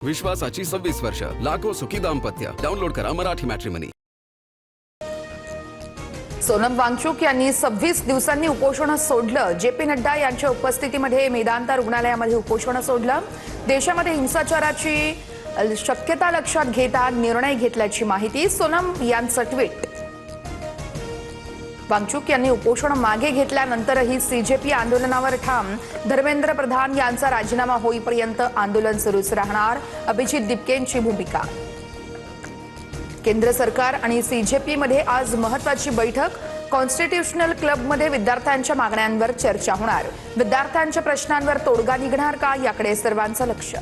विश्वासाची 26 वर्ष, लाखो सुखी दाम्पत्य. डाउनलोड करा मराठी मॅट्रिमनी. सोनम वांगचुक यांनी 26 दिवसांनी उपोषण सोडलं. जेपी नड्डा यांच्या उपस्थितीमध्ये मेदांता रुग्णालयामध्ये उपोषण सोडलं. देशामध्ये हिंसाचाराची शक्यता लक्षात घेता निर्णय घेतल्याची माहिती. सोनम यांचं ट्विट. वांगचुक यांनी उपोषण मागे घेतल्यानंतरही सीजेपी आंदोलनावर ठाम. धर्मेंद्र प्रधान यांचा राजीनामा होईपर्यंत आंदोलन सुरूच राहणार. अभिजित दिपकेंची भूमिका. केंद्र सरकार आणि सीजेपी मध्ये आज महत्त्वाची बैठक. कॉन्स्टिट्यूशनल क्लबमध्ये विद्यार्थ्यांच्या मागण्यांवर चर्चा होणार. विद्यार्थ्यांच्या प्रश्नांवर तोडगा निघणार का याकडे सर्वांचं लक्ष.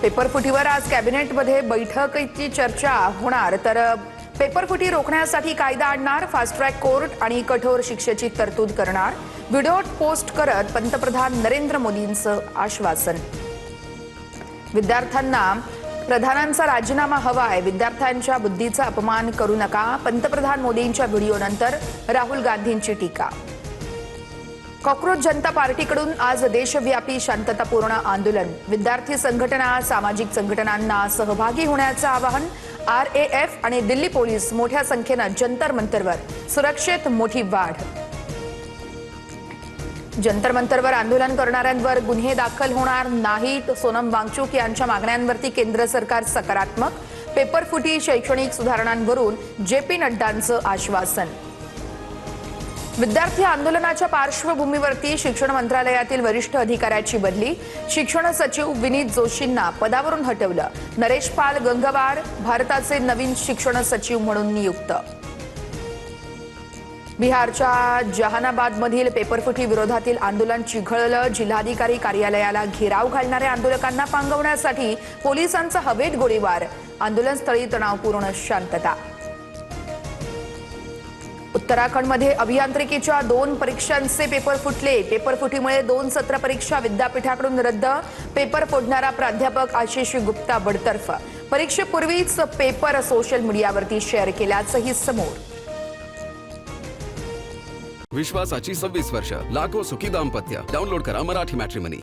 पेपरफुटीवर आज कॅबिनेटमध्ये बैठकीची चर्चा होणार. तर पेपरफुटी रोखण्यासाठी कायदा आणणार. फास्ट ट्रॅक कोर्ट आणि कठोर शिक्षेची तरतूद करणार. व्हिडिओ पोस्ट करत पंतप्रधान नरेंद्र मोदींचं आश्वासन. विद्यार्थ्यांना प्रधानांचा राजीनामा हवाय. विद्यार्थ्यांच्या बुद्धीचा अपमान करू नका. पंतप्रधान मोदींच्या व्हिडिओनंतर राहुल गांधींची टीका. कॉकरोच जनता पार्टीकडून आज देशव्यापी शांततापूर्ण आंदोलन. विद्यार्थी संघटना, सामाजिक संघटनांना सहभागी होण्याचं आवाहन. आरएएफ आणि दिल्ली पोलीस मोठ्या संख्येनं जंतर मंतरवर. सुरक्षेत मोठी वाढ. जंतर मंतरवर आंदोलन करणाऱ्यांवर गुन्हे दाखल होणार नाहीत. सोनम वांगचुक यांच्या मागण्यांवरती केंद्र सरकार सकारात्मक. पेपरफुटी, शैक्षणिक सुधारणांवरून जेपी नड्डांचं आश्वासन. विद्यार्थी आंदोलनाच्या पार्श्वभूमीवरती शिक्षण मंत्रालयातील वरिष्ठ अधिकाऱ्याची बदली. शिक्षण सचिव विनीत जोशींना पदावरून हटवलं. नरेश पाल गंगवार भारताचे नवीन शिक्षण सचिव म्हणून नियुक्त. बिहारच्या जहानाबादमधील पेपरफुटी विरोधातील आंदोलन चिघळलं. जिल्हाधिकारी कार्यालयाला घेराव घालणाऱ्या आंदोलकांना पांगवण्यासाठी पोलिसांचा हवेत गोळीबार. आंदोलनस्थळी तणावपूर्ण शांतता. उत्तराखंडमध्ये अभियांत्रिकीच्या 2 परीक्षांचे पेपर फुटले. पेपरफुटीमुळे 2 सत्र परीक्षा विद्यापीठाकडून रद्द. पेपर फोडणारा प्राध्यापक आशिष गुप्ता बडतर्फ. परीक्षेपूर्वीच पेपर सोशल मीडियावरती शेअर केल्याचंही समोर. विश्वासाची 26 वर्ष, लाखो सुखी दाम्पत्य. डाउनलोड करा मराठी मॅट्रिमनी.